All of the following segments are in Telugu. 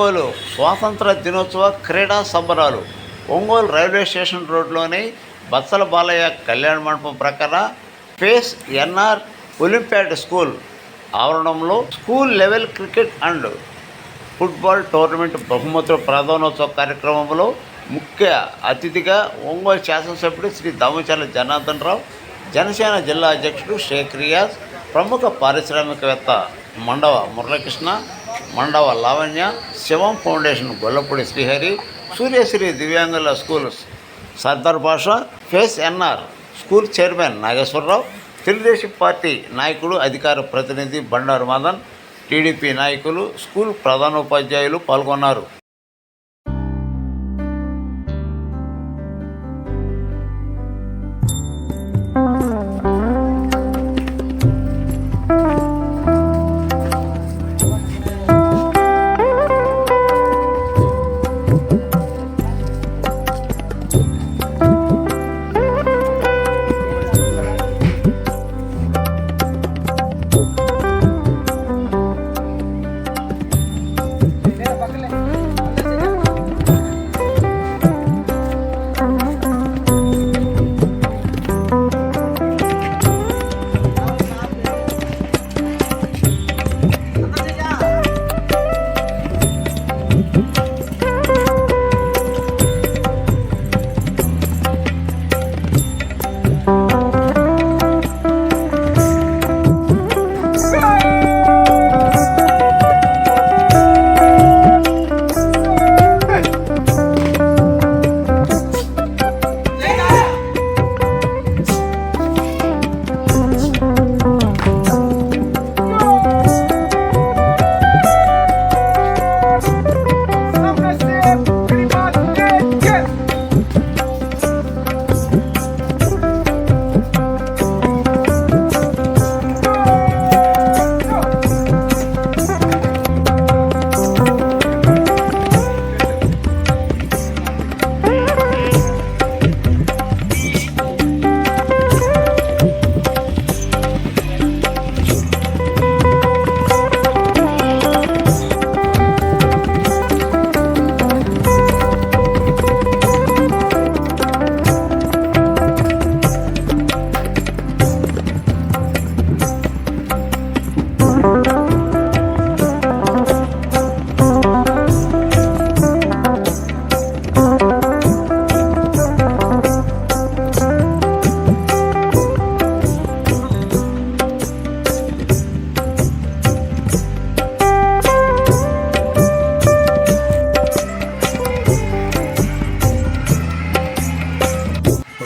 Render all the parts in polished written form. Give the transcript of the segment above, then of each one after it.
ఒంగోలు స్వాతంత్ర దినోత్సవ క్రీడా సంబరాలు ఒంగోలు రైల్వే స్టేషన్ రోడ్లోని బత్సల బాలయ్య కళ్యాణ మండపం ప్రక్కన ఫేస్ ఎన్ఆర్ ఒలింపియాడ్ స్కూల్ ఆవరణంలో school level cricket and football tournament బహుమతుల ప్రధానోత్సవ కార్యక్రమంలో ముఖ్య అతిథిగా ఒంగోలు శాసనసభ్యుడు శ్రీ దామచర్ల జనార్దన్ రావు, జనసేన జిల్లా అధ్యక్షుడు షేక్ రియాజ్, ప్రముఖ పారిశ్రామికవేత్త మండవ మురళీకృష్ణ, మండవ లావణ్య, శివం ఫౌండేషన్ గొల్లపూడి శ్రీహరి, సూర్యశ్రీ దివ్యాంగుల school Sardar Basha, face NR school chairman Nageswararao, Telugudesam party నాయకుడు అధికార ప్రతినిధి బండారు మదన్, టీడీపీ నాయకులు, స్కూల్ ప్రధానోపాధ్యాయులు పాల్గొన్నారు.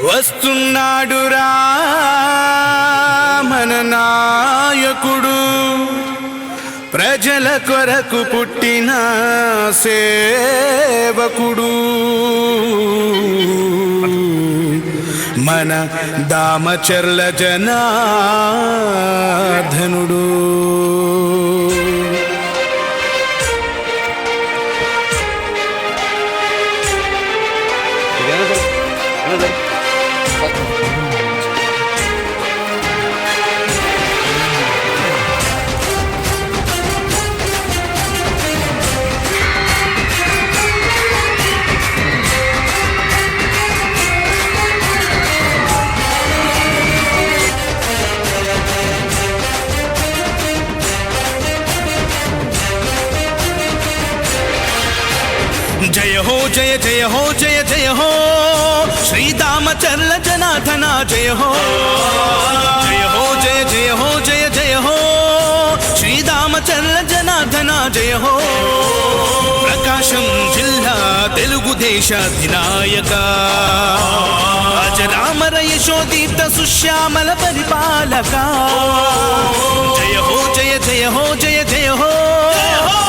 వస్తున్నాడురా మన నాయకుడు, ప్రజల కొరకు పుట్టిన సేవకుడు, మన దామచర్ల జనార్దనుడు. జయ హో జయ జయ హో జయ జయ హో శ్రీదామచర్ల జనార్దన జయ హో, జయ హో జయ జయ హో జయ జయ హో శ్రీదామచర్ల జనార్దన జయ హో. ప్రకాశం జిల్లా తెలుగుదేశ అధినాయక, అజరామర యశోదీప్త సుశ్యామల పరిపాలక. జయ హో జయ జయ హో జయ జయ హో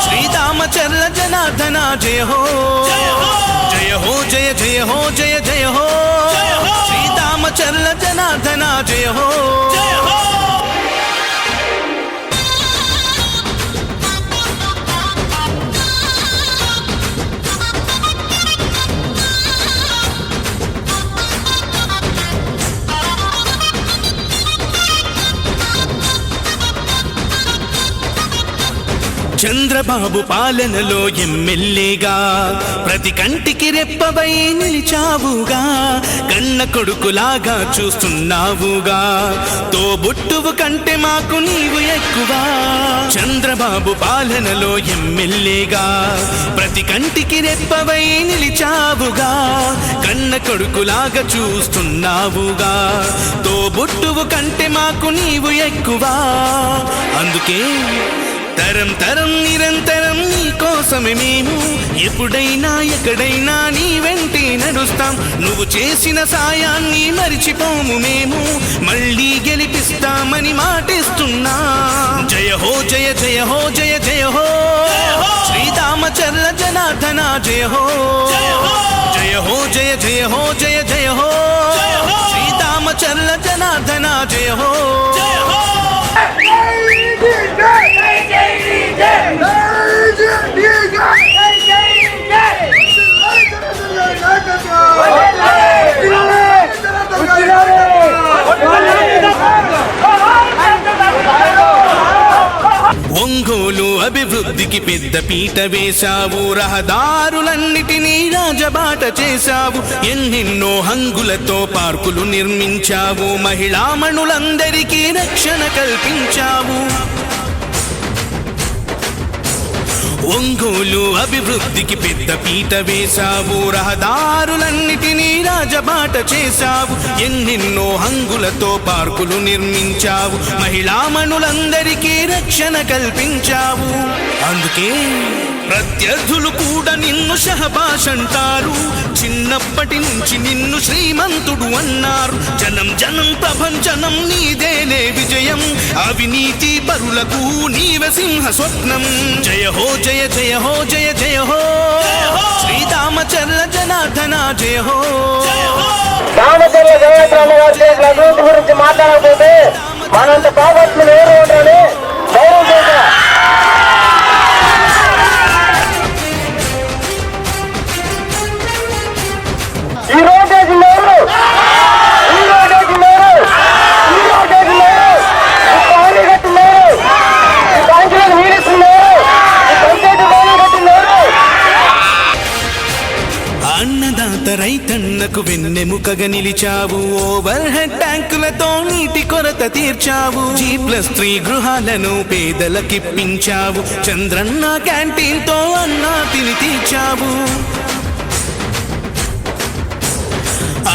శ్రీదామచర్ల జనార్దన జయ హో, జయ హో జయ జయ హో జయ జయ హో శ్రీదామచర్ల జనార్దన జయ హో. చంద్రబాబు పాలనలో ఎమ్మెల్యేగా ప్రతి కంటికి రెప్పవై నిలిచావుగా, కన్న కొడుకులాగా చూస్తున్నావుగా, తోబుట్టువు కంటే మాకు నీవు ఎక్కువ. చంద్రబాబు పాలనలో ఎమ్మెల్యేగా ప్రతి కంటికి రెప్పవై నిలిచావుగా, కన్న కొడుకులాగా చూస్తున్నావుగా, తోబుట్టువు కంటే మాకు నీవు ఎక్కువ. అందుకే తరం తరం నిరంతరం నీ కోసమే మేము ఎప్పుడైనా ఎక్కడైనా నీ వెంటే నడుస్తాం. నువ్వు చేసిన సాయాన్ని మరిచిపోము మేము, మళ్ళీ గెలిపిస్తామని మాటిస్తున్నాం. జయ హో జయ జయ హో జయ జయ హో శ్రీరామచర్ల జనార్దన జయ హో, జయ హో జయ జయ హో జయ జయ హో శ్రీరామచర్ల జనార్దన జయ హో. ఒంగోలు అభివృద్ధికి పెద్ద పీట వేశావు, రహదారులన్నిటినీ రాజబాట చేశావు, ఎన్నెన్నో హంగులతో పార్కులు నిర్మించావు, మహిళామణులందరికీ రక్షణ కల్పించావు. ఒంగోలు అభివృద్ధికి పెద్ద పీట వేశావు, రహదారులన్నిటినీ రాజబాట చేశావు, ఎన్నెన్నో హంగులతో పార్కులు నిర్మించావు, మహిళామణులందరికీ రక్షణ కల్పించావు. అందుకే ప్రత్యర్థులు కూడా నిన్ను షహబాష్ అంటారు, చిన్నప్పటి నుంచి నిన్ను శ్రీమంతుడు అన్నారు. జనం జనం ప్రభంజనం నీదేలే విజయం, అవినీతి పరులకు నీవే సింహ స్వప్నం. జయ హో జయ జయ హో జయ జయ హో శ్రీరామచర్ల జనార్దన జయ హో. రామచర్ల జనార్దన గారి అభివృద్ధి గురించి మాట్లాడకపోతే మనంత బాగోట్లు ఎవరు ఉంటారని ధైర్యం చేశా. ఈ రోజు వేసినారు, ఈ రోజు వేసినారు, ఈ రోజు వేసినారు, పానీ కట్టినారు, ఈ బ్యాంకులకు నీడిస్తున్నారు, ఈ పంచాయతీ బాగా కట్టినారు. అన్నదాత రైతన్నకు వెన్నెముకగా నిలిచావు, ఓవర్ హెడ్ ట్యాంకులతో నీటి కొరత తీర్చావు, G+3 గృహాలను పేదలకిప్పించావు, చంద్రన్న క్యాంటీన్ తో అన్నా తిని తీర్చావు.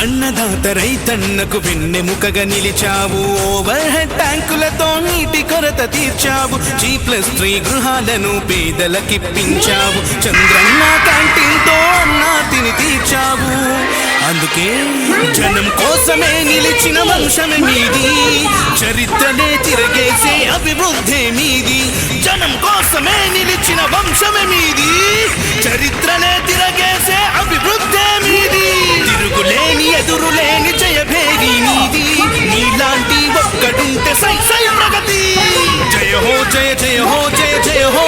అన్నదాత రైతన్నకు వెన్నెముకగా నిలిచావు, ఓవర్ హెడ్ ట్యాంకులతో నీటి కొరత తీర్చావు, G+3 గృహాలను పేదలకిప్పించావు, చంద్రన్న క్యాంటీన్ తో అన్నా తిని తీర్చావు. అందుకే జనం కోసమే నిలిచిన వంశమే మీది, చరిత్రనే తిరగేసే అభివృద్ధి మీది. జనం కోసమే నిలిచిన వంశమే మీది, చరిత్రనే తిరగేసే అభివృద్ధి మీది. తిరుగులేని ఎదురులేని జయభేరి నీది, నీలాంటి ఒక్కడుంటే సై సై ప్రగతి. జయ హో జయ జయ హో జయ జయ హో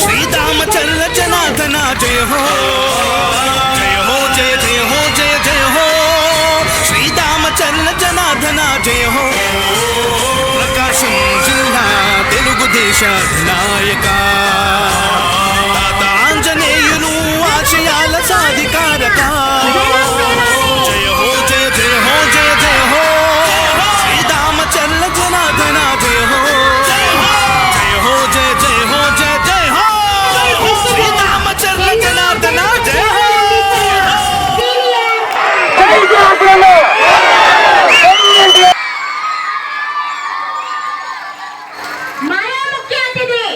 శ్రీరామచర్ల జనార్దన జయ హో, జయ హో జయ జయ హో జయ జయ హో శ్రీరామచర్ల జనార్దన జయ హో. ప్రకాశం జిల్లా తెలుగుదేశ నాయక తాత ఆంజనేయులు ఆశయాల సాధికారక. జయ హో జయ జయ హో జయ జయ హో శ్రీరామచర్ల జనార్దన జయ హో, జయ హో జయ జయ హో జయ జయ హో శ్రీరామచర్ల జనార్దన జయ హో. మన ముఖ్య అతిథి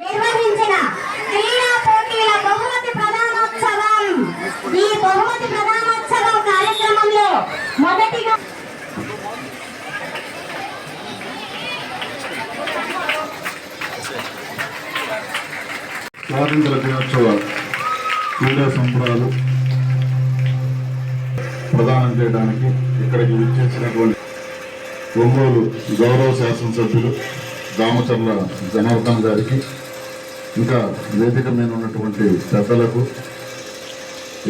నిర్వహించిన క్రీడా పోటీల బహుమతి ప్రదానోత్సవం. ఈ బహుమతి ప్రదానోత్సవం కార్యక్రమంలో మొదటిగా స్వాతంత్ర దినోత్సవ క్రీడా సంబరాలు ప్రదానం చేయడానికి ఇక్కడికి విచ్చేసినటువంటి ఒంగోలు గౌరవ శాసనసభ్యులు దామచర్ల జనార్దన్ గారికి, ఇంకా వేదిక మీద ఉన్నటువంటి పెద్దలకు,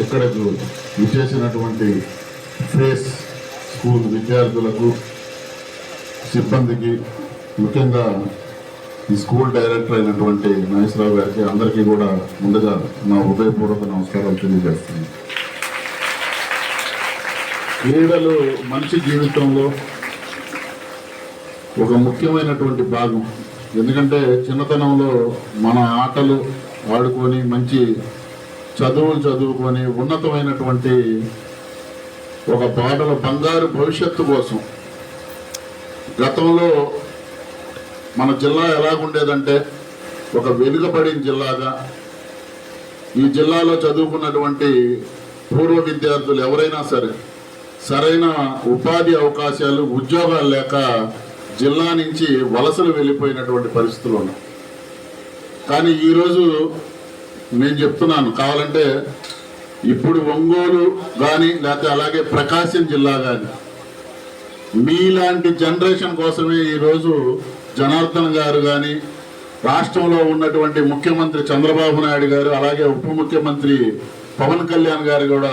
ఇక్కడకు విచ్చేసినటువంటి ఫేస్ స్కూల్ విద్యార్థులకు, సిబ్బందికి, ముఖ్యంగా ఈ స్కూల్ డైరెక్టర్ అయినటువంటి నాగేశ్వరరావు గారికి, అందరికీ కూడా ముందుగా నా హృదయపూర్వక నమస్కారాలు తెలియజేస్తున్నాను. క్రీడలు మనిషి జీవితంలో ఒక ముఖ్యమైనటువంటి భాగం. ఎందుకంటే చిన్నతనంలో మన ఆటలు ఆడుకొని మంచి చదువులు చదువుకొని ఉన్నతమైనటువంటి ఒక పాటల బంగారు భవిష్యత్తు కోసం గతంలో మన జిల్లా ఎలాగుండేదంటే ఒక వెనుకబడిన జిల్లాగా, ఈ జిల్లాలో చదువుకున్నటువంటి పూర్వ విద్యార్థులు ఎవరైనా సరే సరైన ఉపాధి అవకాశాలు, ఉద్యోగాలు లేక జిల్లా నుంచి వలసలు వెళ్ళిపోయినటువంటి పరిస్థితులు ఉన్నాయి. కానీ ఈరోజు నేను చెప్తున్నాను, కావాలంటే ఇప్పుడు ఒంగోలు కానీ లేకపోతే అలాగే ప్రకాశం జిల్లా కానీ మీలాంటి జనరేషన్ కోసమే ఈరోజు జనార్దన్ గారు కానీ, రాష్ట్రంలో ఉన్నటువంటి ముఖ్యమంత్రి చంద్రబాబు నాయుడు గారు, అలాగే ఉప ముఖ్యమంత్రి పవన్ కళ్యాణ్ గారు కూడా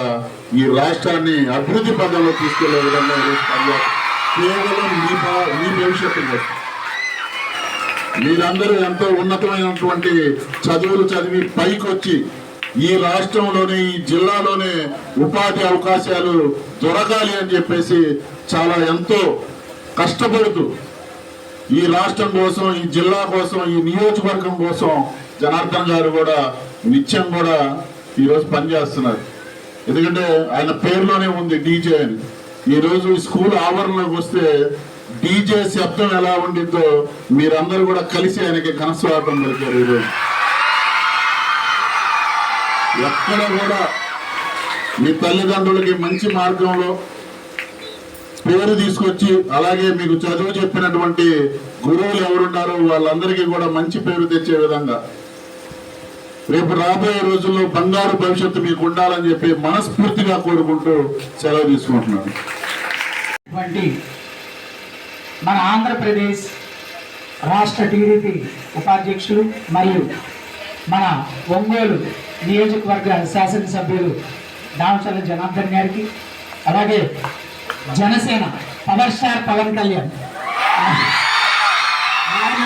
ఈ రాష్ట్రాన్ని అభివృద్ధి పదంలో తీసుకెళ్లే విధంగా కేవలం మీ భవిష్యత్తు కోసం మీరందరూ ఎంతో ఉన్నతమైనటువంటి చదువులు చదివి పైకి వచ్చి ఈ రాష్ట్రంలోనే, ఈ జిల్లాలోనే ఉపాధి అవకాశాలు దొరకాలి అని చెప్పేసి చాలా ఎంతో కష్టపడుతూ ఈ రాష్ట్రం కోసం, ఈ జిల్లా కోసం, ఈ నియోజకవర్గం కోసం జనార్దన్ గారు కూడా నిత్యం కూడా ఈరోజు పనిచేస్తున్నారు. ఎందుకంటే ఆయన పేరులోనే ఉంది డీజే అని. ఈరోజు స్కూల్ ఆవరణలోకి వస్తే డీజే శబ్దం ఎలా ఉండిందో మీరందరూ కూడా కలిసి ఆయనకి ఘనస్వాగతం పలికారు. ఈరోజు ఎక్కడ కూడా మీ తల్లిదండ్రులకి మంచి మార్గంలో పేరు తీసుకొచ్చి, అలాగే మీకు చదువు చెప్పినటువంటి గురువులు ఎవరున్నారో వాళ్ళందరికీ కూడా మంచి పేరు తెచ్చే విధంగా రేపు రాబోయే రోజుల్లో బంగారు భవిష్యత్తు మీకు ఉండాలని చెప్పి మనస్ఫూర్తిగా కోరుకుంటూ సెలవు తీసుకుంటున్నాను. మన ఆంధ్రప్రదేశ్ రాష్ట్ర టీడీపీ ఉపాధ్యక్షులు మరియు మన ఒంగోలు నియోజకవర్గ శాసనసభ్యులు దామచర్ల జనార్దన్ గారికి, అలాగే జనసేన పవర్ స్టార్ పవన్ కళ్యాణ్ ఆయన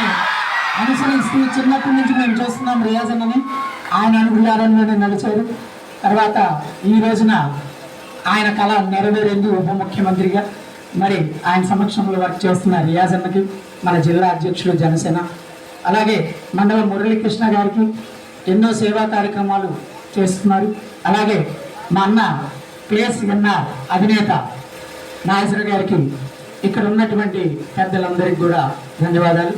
అనుసరిస్తూ చిన్నప్పటి నుంచి మేము చూస్తున్నాం రియాజ్ అన్నని. ఆయన అనుగుణారంలోనే నడిచారు. తర్వాత ఈ రోజున ఆయన కళ నెరవేరింది ఉప ముఖ్యమంత్రిగా. మరి ఆయన సమక్షంలో వర్క్ చేస్తున్న రియాజ్ అన్నకి, మన జిల్లా అధ్యక్షులు జనసేన, అలాగే మండల మురళీకృష్ణ గారికి ఎన్నో సేవా కార్యక్రమాలు చేస్తున్నారు. అలాగే మా అన్న ప్లేస్ ఎన్ఆర్ అధినేత నాగేశ్వర గారికి, ఇక్కడ ఉన్నటువంటి పెద్దలందరికీ కూడా ధన్యవాదాలు.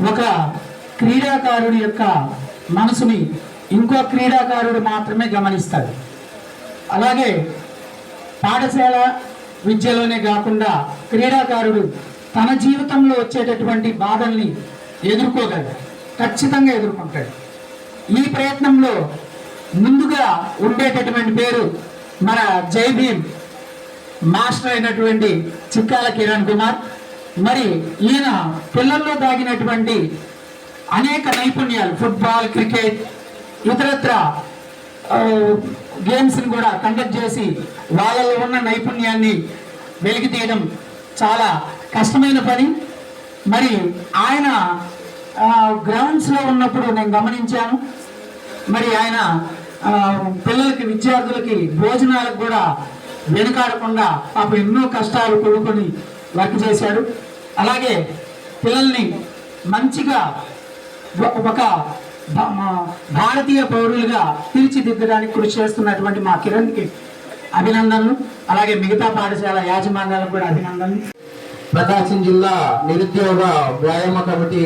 ఒక క్రీడాకారుడి యొక్క మనసుని ఇంకో క్రీడాకారుడు మాత్రమే గమనిస్తాడు. అలాగే పాఠశాల విద్యలోనే కాకుండా క్రీడాకారుడు తన జీవితంలో వచ్చేటటువంటి బాధల్ని ఎదుర్కోగలడు, ఖచ్చితంగా ఎదుర్కొంటాడు. ఈ ప్రయత్నంలో ముందుగా ఉండేటటువంటి పేరు మన జై భీమ్ మాస్టర్ అయినటువంటి చిక్కాల కిరణ్ కుమార్. మరి ఈయన పిల్లల్లో దాగినటువంటి అనేక నైపుణ్యాలు, ఫుట్బాల్, క్రికెట్, ఇతరత్ర గేమ్స్ని కూడా కండక్ట్ చేసి వాళ్ళలో ఉన్న నైపుణ్యాన్ని వెలికి తీయడం చాలా కష్టమైన పని. మరి ఆయన గ్రౌండ్స్లో ఉన్నప్పుడు నేను గమనించాను. మరి ఆయన పిల్లలకి, విద్యార్థులకి భోజనాలకు కూడా వెనుకాడకుండా పాపం ఎన్నో కష్టాలు కొడుకొని వర్క్ చేశాడు. అలాగే పిల్లల్ని మంచిగా ఒక భారతీయ పౌరులుగా తీర్చిదిద్దడానికి కృషి చేస్తున్నటువంటి మా కిరణ్కి అభినందనలు, అలాగే మిగతా పాఠశాల యాజమాన్యాలకు కూడా అభినందనలు. ప్రకాశం జిల్లా నిరుద్యోగ వ్యాయామ కమిటీ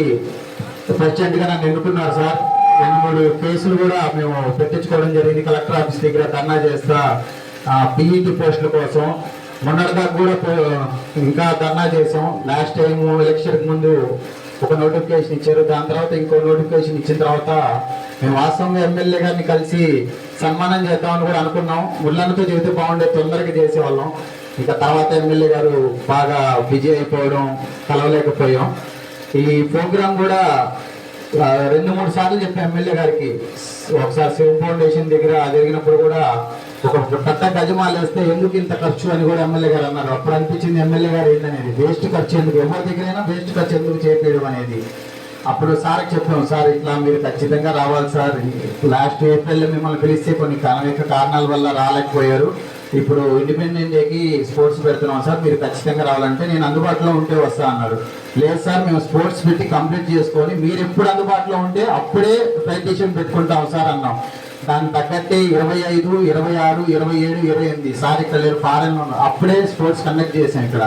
ప్రెసిడెంట్గా నన్ను ఎన్నుకున్నారు సార్. 2-3 కేసులు కూడా మేము పెట్టించుకోవడం జరిగింది కలెక్టర్ ఆఫీస్ దగ్గర ధర్నా చేస్తా పీఈటీ పోస్టుల కోసం. మొన్నటిదాకా కూడా ఇంకా ధర్నా చేసాం. లాస్ట్ టైం ఎలక్షన్కి ముందు ఒక నోటిఫికేషన్ ఇచ్చారు, దాని తర్వాత ఇంకో నోటిఫికేషన్ ఇచ్చిన తర్వాత మేము వాస్తవంగా ఎమ్మెల్యే గారిని కలిసి సన్మానం చేద్దామని కూడా అనుకున్నాం. ముళ్ళన్నతో చెబితే బాగుండే, తొందరగా చేసేవాళ్ళం. ఇంకా తర్వాత ఎమ్మెల్యే గారు బాగా బిజీ అయిపోవడం కలవలేకపోయాం. ఈ ప్రోగ్రాం కూడా 2-3 సార్లు చెప్పాం ఎమ్మెల్యే గారికి. ఒకసారి శివ ఫౌండేషన్ దగ్గర జరిగినప్పుడు కూడా ఒక పెద్ద గజమాలు వేస్తే ఎందుకు ఇంత ఖర్చు అని కూడా ఎమ్మెల్యే గారు అన్నారు. అప్పుడు అనిపించింది ఎమ్మెల్యే గారు ఏంటనేది, వేస్ట్ ఖర్చు ఎందుకు, ఎవరి దగ్గరైనా వేస్ట్ ఖర్చు ఎందుకు చేపేయడం అనేది. అప్పుడు సార్కి చెప్పాం, సార్ ఇట్లా మీరు ఖచ్చితంగా రావాలి సార్. లాస్ట్ ఏప్రిల్లో మిమ్మల్ని పిలిస్తే కొన్ని అనేక కారణాల వల్ల రాలేకపోయారు. ఇప్పుడు ఇండిపెండెన్స్ డేకి స్పోర్ట్స్ పెడుతున్నాం సార్, మీరు ఖచ్చితంగా రావాలంటే నేను అందుబాటులో ఉంటే వస్తా అన్నారు. లేదు సార్, మేము స్పోర్ట్స్ పెట్టి కంప్లీట్ చేసుకొని మీరు ఎప్పుడు అందుబాటులో ఉంటే అప్పుడే ప్రయత్నం పెట్టుకుంటాం సార్ అన్నాం. దానికి తగ్గట్టే 25, 26, 27, 28 సార్ ఇక్కడ లేరు, ఫారెన్లో ఉన్నారు. అప్పుడే స్పోర్ట్స్ కండక్ట్ చేశాం. ఇక్కడ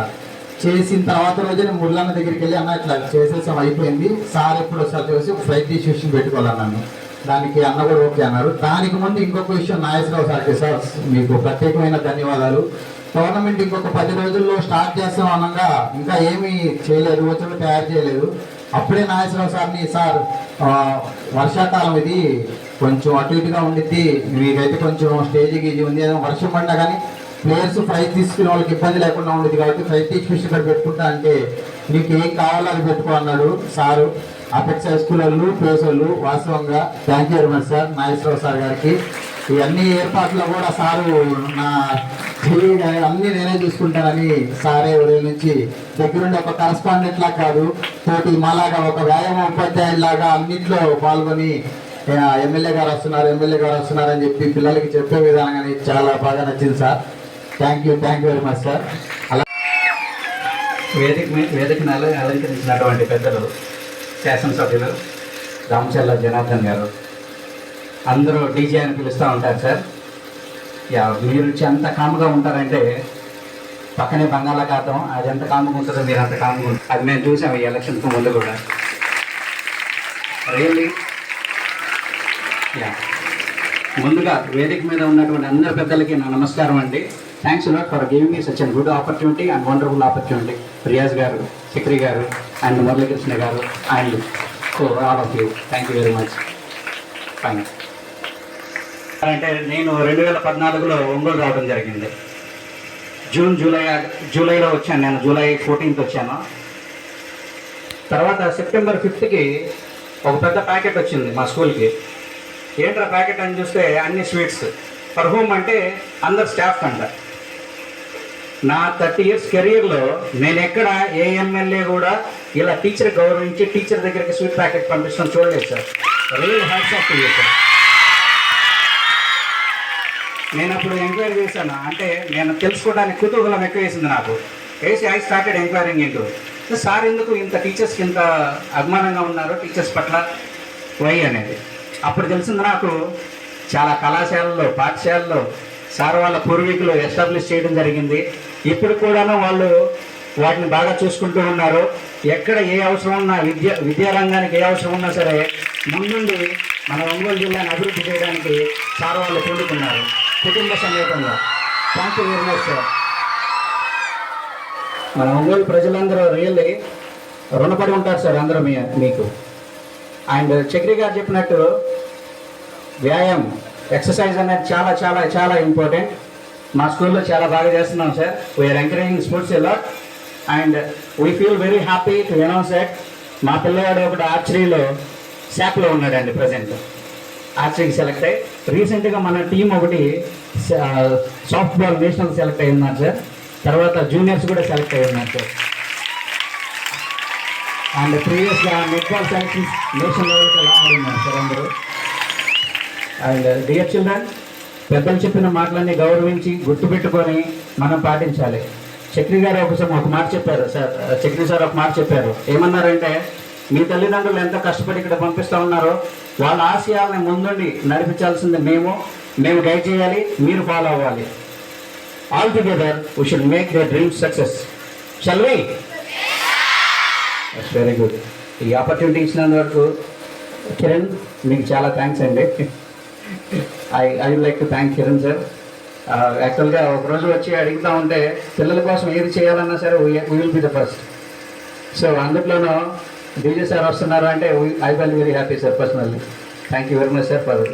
చేసిన తర్వాత రోజే నేను ముళ్ళన్న దగ్గరికి వెళ్ళి అన్న ఇట్లా చేసేసాం అయిపోయింది సార్, ఎప్పుడు ఒకసారి చూసి ఫ్లైట్ ఇష్యూషన్ పెట్టుకోవాలన్నాను. దానికి అన్న కూడా ఓకే అన్నారు. దానికి ముందు ఇంకొక విషయం నాగేశ్వరరావు సార్కి, సార్ మీకు ప్రత్యేకమైన ధన్యవాదాలు. టోర్నమెంట్ ఇంకొక 10 రోజుల్లో స్టార్ట్ చేస్తాం అనగా ఇంకా ఏమీ చేయలేదు, వచ్చి తయారు చేయలేదు. అప్పుడే నాగేశ్వరరావు సార్ని, సార్ వర్షాకాలం ఇది కొంచెం అటు ఇటుగా ఉండిద్ది, మీకైతే కొంచెం స్టేజ్ గీజీ ఉంది, ఏదో వర్షం పడినా కానీ ప్లేయర్స్ ప్రైజ్ తీసుకునే వాళ్ళకి ఇబ్బంది లేకుండా ఉండేది కాబట్టి ప్రైజ్ తీసుకొచ్చి ఇక్కడ పెట్టుకుంటా అంటే నీకు ఏం కావాలో అది పెట్టుకో అన్నాడు సారు. అపెక్స్ హై స్కూల్ వాళ్ళు, ప్లేస్ వాళ్ళు వాస్తవంగా thank you very much sir Nageswararao sir గారికి. ఇవన్నీ ఏర్పాట్లు కూడా సారు నా అన్నీ నేనే చూసుకుంటానని సారే ఉదయం నుంచి దగ్గరుండి ఒక కరస్పాండెంట్ లాగా కాదు, తోటి మాలాగా ఒక వ్యాయామ ఉపాధ్యాయులాగా అన్నింటిలో పాల్గొని ఎమ్మెల్యే గారు వస్తున్నారు అని చెప్పి పిల్లలకి చెప్పే విధానంగా చాలా బాగా నచ్చింది sir. Thank you very much sir. అలా వేదికను అలంకరించినటువంటి పెద్దలు, శాసనసభ్యులు రామచర్ల జనార్దన్ గారు, అందరూ డీజే అని పిలుస్తూ ఉంటారు సార్. మీరు ఎంత కాముగా ఉంటారంటే పక్కనే బంగాళాఖాతం, అది ఎంత కాముగా ఉంటుందో మీరు అంత కాముగా ఉంటుంది. అది మేము చూసాము ఈ ఎలక్షన్కు ముందు కూడా. రియల్లీ ముందుగా వేదిక మీద ఉన్నటువంటి అందరి పెద్దలకి నా నమస్కారం అండి. Thanks lot for giving me such an good opportunity and wonderful opportunity. Riyaz గారు, చక్రి గారు అండ్ మురళీకృష్ణ గారు and all of you, thank you very much. Fine. అంటే నేను 2014లో ఒంగోలు రావడం జరిగింది. జూలైలో వచ్చాను. నేను జూలై 14th వచ్చాను. తర్వాత సెప్టెంబర్ 5th ఒక పెద్ద ప్యాకెట్ వచ్చింది మా స్కూల్కి. ఏంట్రా ప్యాకెట్ అని చూస్తే అన్ని స్వీట్స్ ఫర్ హోమ్ అంటే అందరు స్టాఫ్ అంట. నా 30 years కెరీర్లో నేను ఎక్కడ ఏ ఎమ్మెల్యే కూడా ఇలా టీచర్ గౌరవించి టీచర్ దగ్గరికి స్వీట్ ప్యాకెట్ పంపిస్తాను చూడలేదు sir. Real hats off to you sir. నేను అప్పుడు ఎంక్వైరీ చేశాను, అంటే నేను తెలుసుకోవడానికి కుతూహలం ఎక్కువ వేసింది నాకు. వేసి I started enquiring into sir ఎందుకు ఇంత టీచర్స్కి ఇంత అభిమానంగా ఉన్నారు, టీచర్స్ పట్ల వై అనేది. అప్పుడు తెలిసింది నాకు చాలా కళాశాలల్లో, పాఠశాలలో సార్ వాళ్ళ పూర్వీకులు ఎస్టాబ్లిష్ చేయడం జరిగింది. ఇప్పుడు కూడాను వాళ్ళు వాటిని బాగా చూసుకుంటూ ఉన్నారు. ఎక్కడ ఏ అవసరం ఉన్నా, విద్యారంగానికి ఏ అవసరం ఉన్నా సరే ముందుండి మన ఒంగోలు జిల్లాని అభివృద్ధి చేయడానికి సార్ వాళ్ళు పూనుకున్నారు కుటుంబ సమేతంగా. Thank you very much sir. మన ఒంగోలు ప్రజలందరూ రియల్లీ రుణపడి ఉంటారు సార్ అందరూ మీకు. అండ్ చక్రి గారు చెప్పినట్టు వ్యాయామం, ఎక్సర్సైజ్ అనేది చాలా చాలా చాలా ఇంపార్టెంట్. మా స్కూల్లో చాలా బాగా చేస్తున్నాం సార్. We are encouraging sports a lot and we feel very happy to announce that మా పిల్లవాడు ఒకటి ఆర్చరీలో శాప్లో ఉన్నాడండి. ప్రజెంట్ ఆర్చరీకి సెలెక్ట్ అయ్యి రీసెంట్గా మన టీం ఒకటి సాఫ్ట్ బాల్ నేషనల్ సెలెక్ట్ అయి ఉన్నారు సార్. తర్వాత జూనియర్స్ కూడా సెలెక్ట్ అయి ఉన్నారు సార్. అండ్ ప్రీవియస్గా నెట్బాల్ సెలెక్షన్స్ నేషనల్ లెవెల్కి ఎలా ఆడున్నారు సార్ అందరూ. అండ్ డియర్ చిల్డ్రన్, పెద్దలు చెప్పిన మాటలన్నీ గౌరవించి గుర్తుపెట్టుకొని మనం పాటించాలి. చక్రి గారు ఒక మాట చెప్పారు సార్. చక్రి సార్ ఒక మాట చెప్పారు. ఏమన్నారంటే, మీ తల్లిదండ్రులు ఎంత కష్టపడి ఇక్కడ పంపిస్తూ ఉన్నారో వాళ్ళ ఆశయాలను ముందుండి నడిపించాల్సింది మేము గైడ్ చేయాలి, మీరు ఫాలో అవ్వాలి. All together we should make the dreams success. Shall we? Very good. ఈ ఆపర్చునిటీ ఇచ్చినందుకు కిరణ్ మీకు చాలా థ్యాంక్స్ అండి. I would like to thank Kiran sir. యాక్చువల్గా ఒకరోజు వచ్చి అడుగుతూ ఉంటే పిల్లల కోసం ఏది చేయాలన్నా సరే we will be the first. So అందులోనూ డీజే సార్ వస్తున్నారు అంటే I feel very happy sir personally. Thank you very much sir for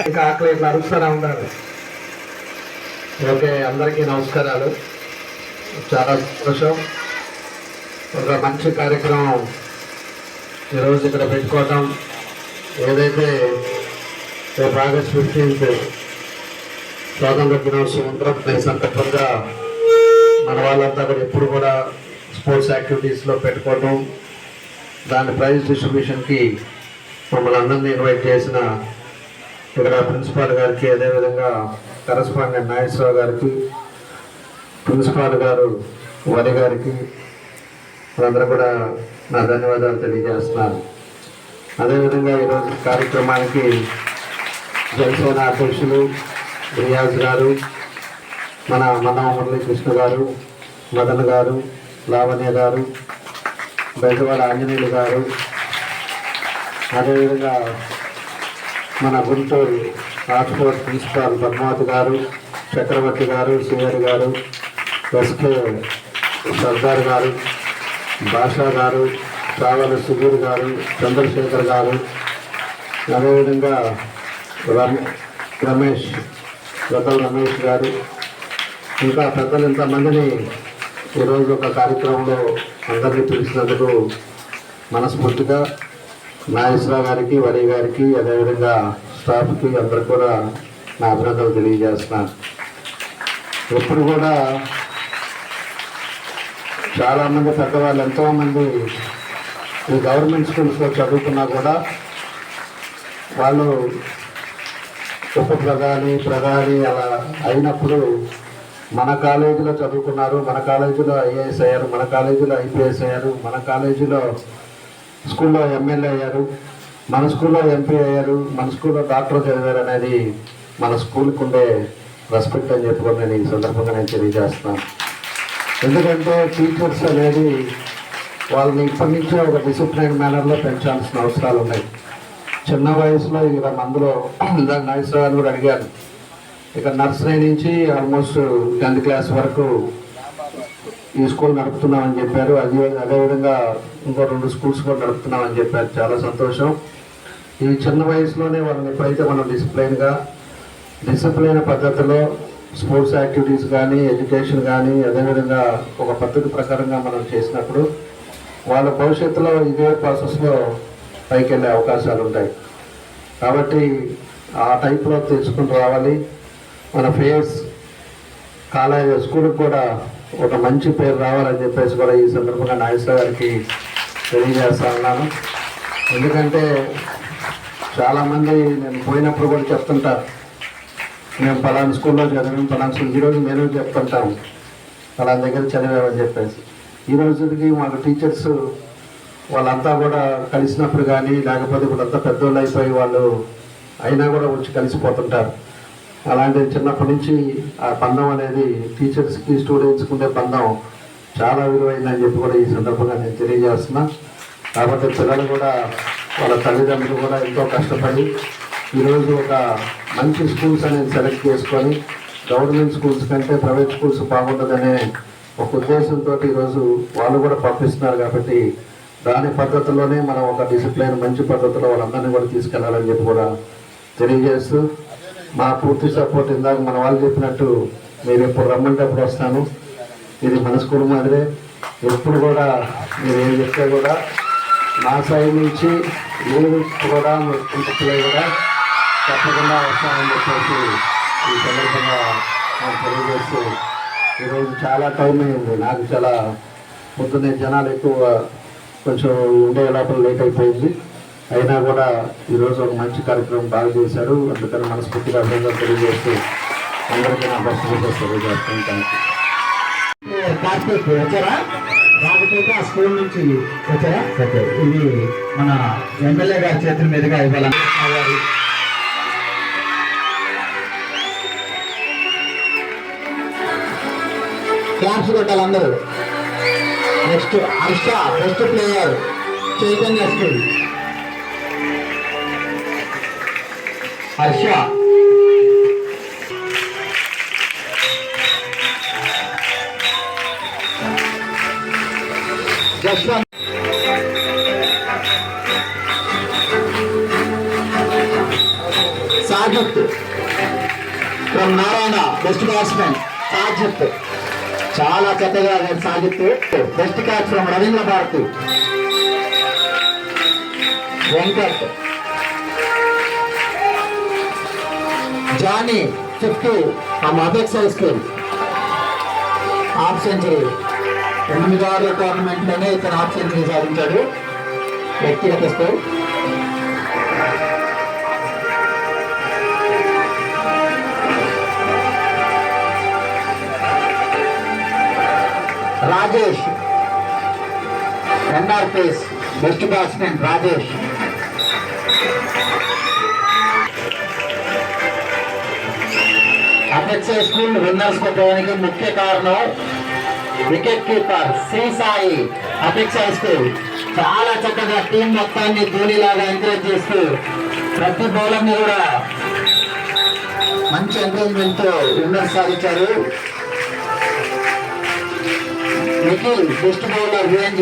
ఇంకా ఆకలి ఇట్లా అరుస్తూనే ఉండాలి. ఓకే, అందరికీ నమస్కారాలు. చాలా సంతోషం. ఒక మంచి కార్యక్రమం ఈరోజు ఇక్కడ పెట్టుకోవటం. ఏదైతే రేపు ఆగస్ట్ 15 స్వాతంత్ర దినోత్సవం ఈ సందర్భంగా మన వాళ్ళంతా కూడా ఎప్పుడు కూడా స్పోర్ట్స్ యాక్టివిటీస్లో పెట్టుకోవటం, దాని ప్రైజ్ డిస్ట్రిబ్యూషన్కి మమ్మల్ని అందరినీ ఇన్వైట్ చేసిన ఇక్కడ ప్రిన్సిపాల్ గారికి, అదేవిధంగా కరస్పాండెంట్ నాగేశ్వరరావు గారికి, ప్రిన్సిపాల్ గారు వరి గారికి అందరూ కూడా నా ధన్యవాదాలు తెలియజేస్తున్నాను. అదేవిధంగా ఈరోజు కార్యక్రమానికి జనసేన అధ్యక్షులు రియాజ్ గారు, మన మురళీకృష్ణ గారు, మదన్ గారు, లావణ్య గారు, బెజవాడ ఆంజనేయులు గారు, అదేవిధంగా మన గుంటూరు రాజ్కోట్ ప్రిన్సిపాల్ పద్మావతి గారు, చక్రవర్తి గారు, శ్రీహరి గారు, ఎస్కే సర్దార్ గారు, భాషా గారు, చావల సుధీర్ గారు, చంద్రశేఖర్ గారు, అదేవిధంగా రమేష్ గారు, ఇంకా పెద్దలు ఇంతమందిని ఈరోజు ఒక కార్యక్రమంలో అందరినీ పిలిచినందుకు మనస్ఫూర్తిగా నాగేశ్వరరావు గారికి, వరి గారికి, అదేవిధంగా స్టాఫ్కి అందరికి కూడా నా అభినందనలు తెలియజేస్తున్నాను. ఎప్పుడు కూడా చాలామంది పెద్దవాళ్ళు ఎంతోమంది ఈ గవర్నమెంట్ స్కూల్స్లో చదువుకున్నా కూడా వాళ్ళు ప్రధాని అలా అయినప్పుడు మన కాలేజీలో చదువుకున్నారు, మన కాలేజీలో ఐఏఎస్ అయ్యారు, మన కాలేజీలో ఐపీఎస్ అయ్యారు, మన కాలేజీలో స్కూల్లో ఎమ్మెల్యే అయ్యారు, మన స్కూల్లో ఎంపీ అయ్యారు, మన స్కూల్లో డాక్టర్ చదివారు అనేది మన స్కూల్కి ఉండే రెస్పెక్ట్ అని చెప్పుకొని నేను ఈ సందర్భంగా నేను తెలియజేస్తున్నాను. ఎందుకంటే టీచర్స్ అనేది వాళ్ళని ఇప్పటి నుంచే ఒక డిసిప్లైన్ మేనర్లో పెంచాల్సిన అవసరాలు ఉన్నాయి. చిన్న వయసులో ఇక అందులో నాగేశ్వరరావు కూడా అడిగారు, ఇక నర్సరీ నుంచి ఆల్మోస్ట్ 10th క్లాస్ వరకు ఈ స్కూల్ నడుపుతున్నామని చెప్పారు. అదేవిధంగా ఇంకో 2 స్కూల్స్ కూడా నడుపుతున్నామని చెప్పారు. చాలా సంతోషం. ఈ చిన్న వయసులోనే వాళ్ళని ఎప్పుడైతే మనం డిసిప్లైన్ పద్ధతిలో స్పోర్ట్స్ యాక్టివిటీస్ కానీ, ఎడ్యుకేషన్ కానీ, అదేవిధంగా ఒక పద్ధతి ప్రకారంగా మనం చేసినప్పుడు వాళ్ళ భవిష్యత్తులో ఇదే ప్రాసెస్లో పైకి వెళ్ళే అవకాశాలు ఉంటాయి. కాబట్టి ఆ టైప్లో తెచ్చుకుని రావాలి. మన ఫేస్ కాలేజ్ స్కూల్కి కూడా ఒక మంచి పేరు రావాలని చెప్పేసి కూడా ఈ సందర్భంగా నాగేశ్వర గారికి తెలియజేస్తా ఉన్నాను. ఎందుకంటే చాలామంది నేను పోయినప్పుడు కూడా చెప్తుంటారు, మేము పలానా స్కూల్లో చదివాము, పలానా స్కూల్. ఈరోజు నేను చెప్తుంటాము పలానా దగ్గర చదివామని చెప్పేసి. ఈ రోజుకి మాకు టీచర్స్ వాళ్ళంతా కూడా కలిసినప్పుడు కానీ, లేకపోతే ఇప్పుడంతా పెద్దోళ్ళు అయిపోయి వాళ్ళు అయినా కూడా వచ్చి కలిసిపోతుంటారు. అలాంటి చిన్నప్పటి నుంచి ఆ బంధం అనేది టీచర్స్కి స్టూడెంట్స్కి ఉండే బంధం చాలా విలువైందని చెప్పి కూడా ఈ సందర్భంగా నేను తెలియజేస్తున్నా. కాబట్టి పిల్లలు కూడా వాళ్ళ తల్లిదండ్రులు కూడా ఎంతో కష్టపడి ఈరోజు ఒక మంచి స్కూల్స్ అనేది సెలెక్ట్ చేసుకొని గవర్నమెంట్ స్కూల్స్ కంటే ప్రైవేట్ స్కూల్స్ బాగుంటుందనే ఒక ఉద్దేశంతో ఈరోజు వాళ్ళు కూడా పంపిస్తున్నారు. కాబట్టి దాని పద్ధతిలోనే మనం ఒక డిసిప్లైన్ మంచి పద్ధతిలో వాళ్ళందరినీ కూడా తీసుకెళ్లాలని చెప్పి కూడా తెలియజేస్తూ, మా పూర్తి సపోర్ట్ ఇందాక మన వాళ్ళు చెప్పినట్టు మీరు ఎప్పుడు రమ్మంటే అప్పుడు వస్తాను. ఇది మన స్కూల్ మాదిరే. ఎప్పుడు కూడా మీరు ఏం చెప్తే కూడా నా సైడ్ నుంచి మీరు కూడా మీ పిల్లలు కూడా తప్పకుండా వస్తామని చెప్పేసి ఈ సందర్భంగా నేను తెలియజేస్తూ ఈరోజు చాలా టైం అయింది. నాకు చాలా పొద్దున్నే జనాలు ఎక్కువ కొంచెం ఉండే లోపల లేట్ అయిపోయింది. అయినా కూడా ఈరోజు ఒక మంచి కార్యక్రమం బాగా చేశారు. అందుకని మనస్ఫూర్తిగా అభినందనలు తెలియజేస్తూ అందరికీ నా బెస్ట్ విషెస్ తెలియజేస్తాను. Thank you. వచ్చారా? రాకపోతే ఆ స్కూల్ నుంచి వచ్చారా? ఓకే. ఇది మన ఎమ్మెల్యే గారి చేతుల మీదుగా ఇవ్వాలని క్లాప్స్ కొట్టాలి అందరూ. Next Harsha best player Chaitanya school. Harsha Jaswanth Sajith from Narayana best batsmen Sajith. చాలా చక్కగా Sajith. Best catch from Ravindra Bharathi Venkat. Johnny 50 from apex high school half century. 8 tournament లోనే ఇతను హాఫ్ సెంచరీ సాధించాడు వ్యక్తిగత score. Rajesh NR pace best batsmen Rajesh. Apex high school winners కొట్టడానికి ముఖ్య కారణం wicket keeper Sri Sai. Apex high school చాలా చక్కగా టీం మొత్తాన్ని ధోనిలాగా ఎంకరేజ్ చేస్తూ ప్రతి బౌలర్ ని కూడా మంచి ఎంకరేజ్మెంట్ తో విన్నర్స్ సాధించారు. Nikhil best bowler range.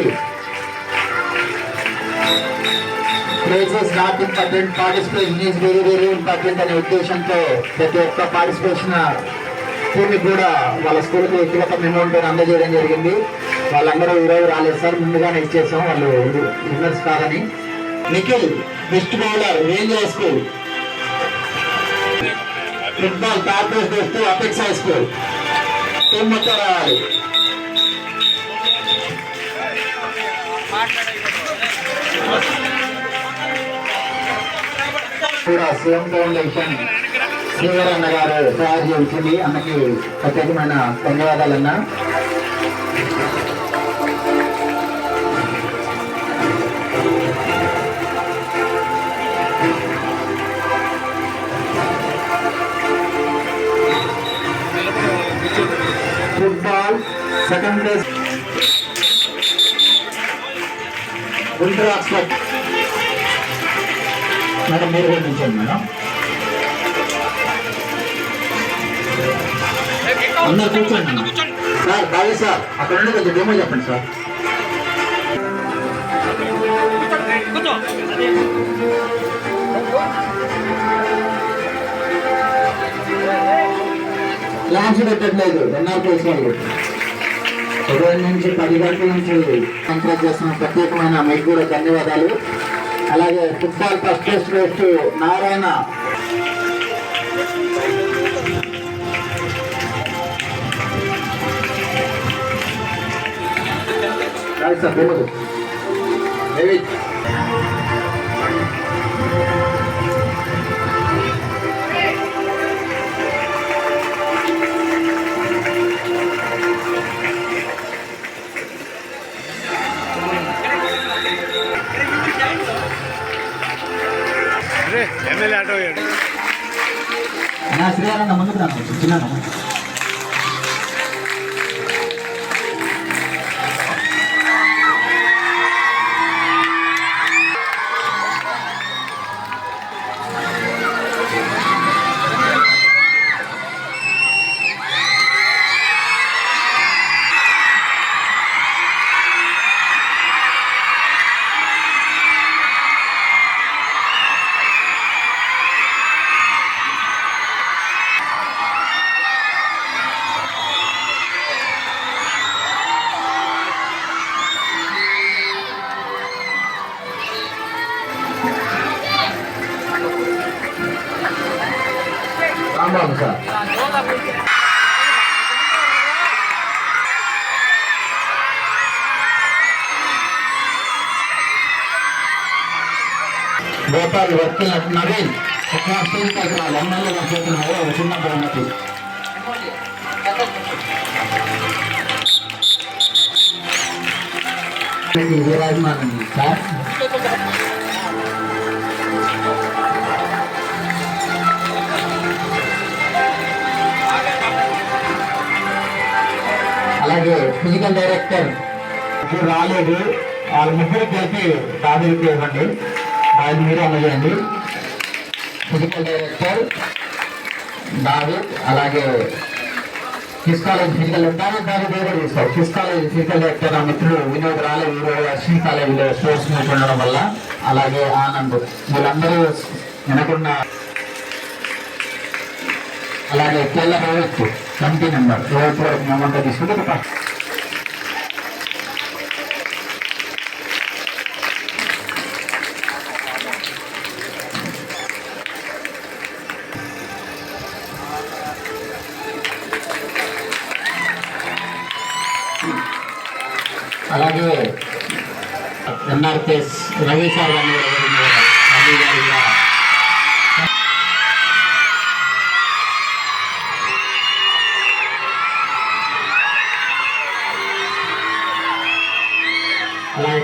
Places not important, participation is very very important అనే ఉద్దేశంతో ప్రతి ఒక్క పార్టిసిపేషన్ టీంకి కూడా వాళ్ళ స్కూల్కి వ్యక్తిగత అమౌంట్ అందజేయడం జరిగింది. వాళ్ళందరూ ఈరోజు రాలేదు సార్, ముందుగానే ఇచ్చేసాం వాళ్ళు విన్నర్స్ కాదని. Nikhil best bowler range high school. Football top best apex high school. Team మొత్తం రావాలి. కూడా సీఎం ఫౌండేషన్ శ్రీవర్ అన్న గారు తయారు చేయించింది. అన్నకి ప్రత్యేకమైన ధన్యవాదాలు అన్న. Football second place Guntur Oxford. Madam మీరు కూడా నిల్చోండి మేడం. అందరు కూర్చోండి అన్న. సార్ బాగా సార్ అక్కడ నుండి కొంచెం డెమో చెప్పండి సార్. క్లాస్ పెట్టట్లేదు ఎన్ఆర్ ప్లేస్ వాళ్ళు. 10 నుంచి 10 గంటల నుంచి ఎంకరేజ్ చేస్తున్న ప్రత్యేకమైన మీకు కూడా ధన్యవాదాలు. అలాగే football first waste Narayana sir MLA auto నా శ్రీరాన్న ముందుకు రాను చిన్నాను. రాంబాబు సార్ గోపాల్ వర్కిల్ నవీన్ ఒక స్టేజ్ పైకి రావాలి. ఎమ్మెల్యే గారు చేతున్నారు ఒక చిన్న బహుమతి. విరాజమానం సార్. అలాగే ఫిజికల్ డైరెక్టర్ రాలేదు, వాళ్ళ ముగ్గురు కలిపి దాదాపు ఇవ్వండి. దాని మీరు అందజేయండి. ఫిజికల్ డైరెక్టర్ దావిద్, అలాగే physics college physical physics college physical director ఆ మిత్రులు వినోద్ రాలేదు, అశ్విన్ కాలేజీలో స్పోర్ట్స్ మీట్ ఉండడం వల్ల. అలాగే ఆనంద్, వీళ్ళందరూ వెనకున్న. అలాగే తెల్ల రోహిత్ కమిటీ నెంబర్ రోహిత్ వరకు మేమంతా తీసుకుంటే అలాగే ఎన్ఆర్కేఎస్ రవి సార్ గారిని రవి గారి అలాగే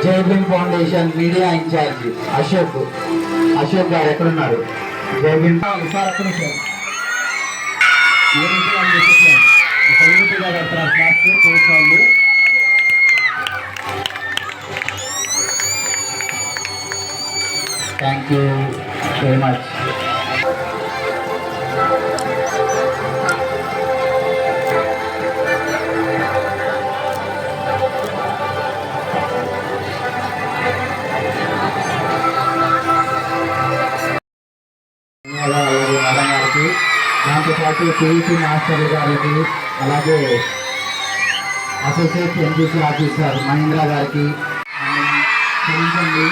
జైబిన్ foundation media incharge Ashok garu ఎక్కడున్నారు? జైబిన్ సార్ ఎక్కడ సార్? యూనిటీగా కడతారు class course. Thank you very much. Madam గారికి, దాంతో పాటు టీవీ మాస్టర్ గారికి, అలాగే అసోసియేట్ ఎన్టీసీ ఆఫీసర్ మహేంద్ర గారికి క్షమించండి.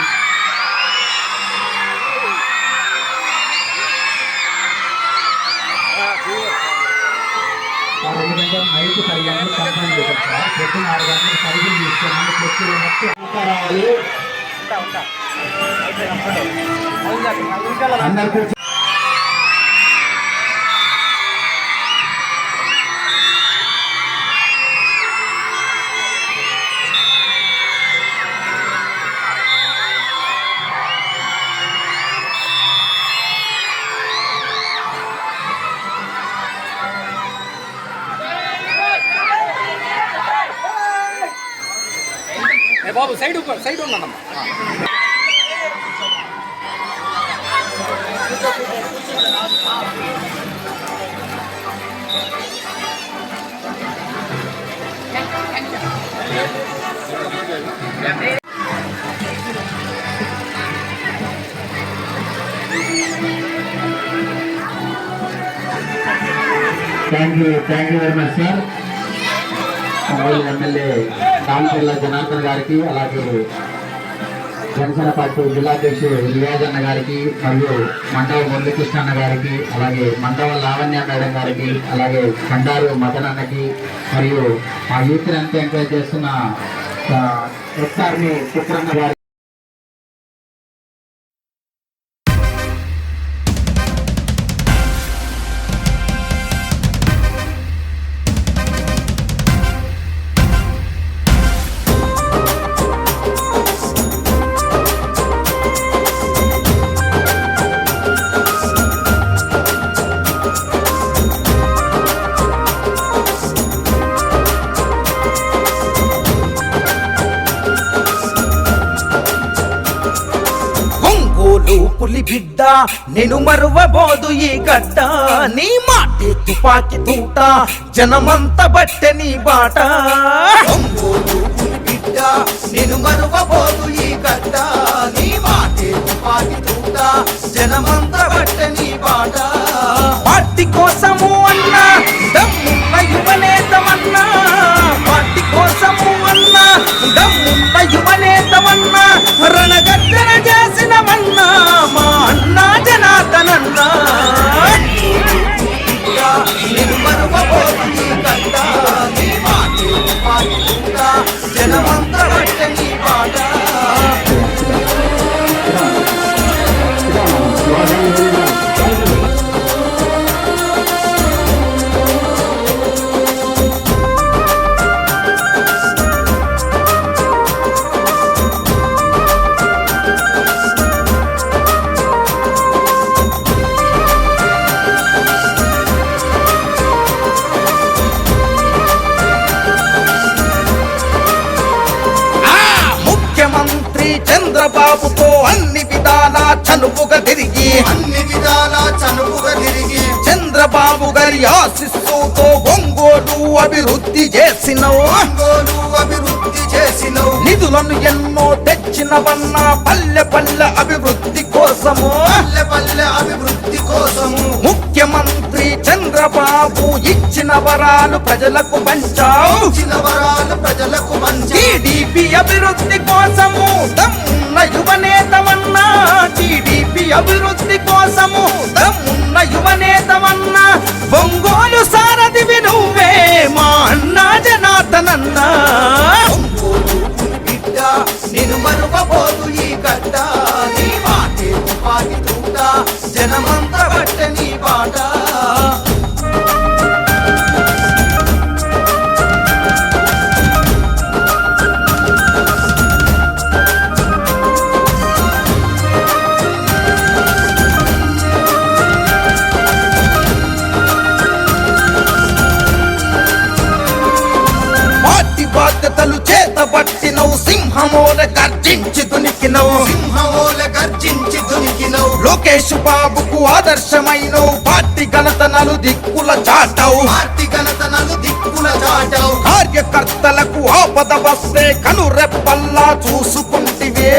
ఎందుకంటే మైకు 10 గంటలకు కంప్లైంట్ చేశారు సార్. పొద్దున్న 6 గంటలకు సరిగ్గా తీసుకున్నాను. పొద్దున్న రావాలి అందరికీ. బాబు సైడ్ ఉన్నానమ్మా. Thank you very much sir. MLA Ramacharla Janardhan గారికి, అలాగే జనసేన పార్టీ జిల్లాధ్యక్షుడు రియాజన్న గారికి, మరియు మండవ మురళీకృష్ణ అన్న గారికి, అలాగే మండవ లావణ్య మేడం గారికి, అలాగే కండారు మదన్ అన్నకి, మరియు ఆ యూత్ అంతా ఎంకరేజ్ చేస్తున్న ఎస్ఆర్ని చిత్రన్న గారికి. పులి బిడ్డ నేను మరువబోదు ఈ గడ్డ, నీ మాటే తుపాకి తూట జనమంత బట్టె నీ బాట. పులి బిడ్డ నేను మరువబోదు ఈ గడ్డ, నీ మాటే తుపాకి తూట జనమంత బట్టె నీ బాట. పార్టీ కోసము అన్నా దమ్మున్న యువనేతమన్నా, పార్టీ కోసము అన్నా దమ్మున్న యువనేతమన్నా, రణగర్జన చేసినవన్నా మా అన్నా జనార్దనన్నా. నేను మరువబోదు ఈ గడ్డ, నీ మాట చంద్రబాబుతో అన్ని విధాలా చనువుగా తిరిగి చంద్రబాబు గారి ఆశీస్సుతో ఒంగోలు అభివృద్ధి చేసినవు నిధులను ఎన్నో తెచ్చినవన్నా పల్లె పల్లె అభివృద్ధి కోసము ముఖ్యమంత్రి చంద్రబాబు ఇచ్చిన వరాలు ప్రజలకు పంచావు టీడీపీ అభివృద్ధి కోసము దమ్మున్న యువనేతమన్నా టీడీపీ అభివృద్ధి కోసము దమ్మున్న యువనేతమన్నా ఒంగోలు సారథివి నువ్వే మా అన్నా జనార్దనన్నా నేను మరువబోదు ఈ గడ్డ నీ మాటే తుపాకి తూట జనమంత బట్ట నీ బాట బాధ్యతలు చేతబట్టినవు సింహమోల గర్జించి దునికినవు లోకేష్ బాబుకు ఆదర్శమైనవు పార్టీ ఘనతనలు దిక్కుల చాటవు కార్యకర్తలకు ఆపద వస్తే కనురెప్పల్లా చూసుకుంటివే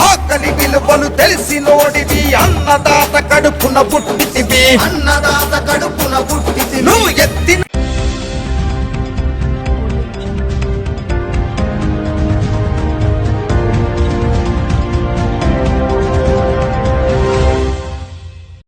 ఆకలి విలువలు తెలిసినోడివి అన్నదాత కడుపున పుట్టితివి నువ్వు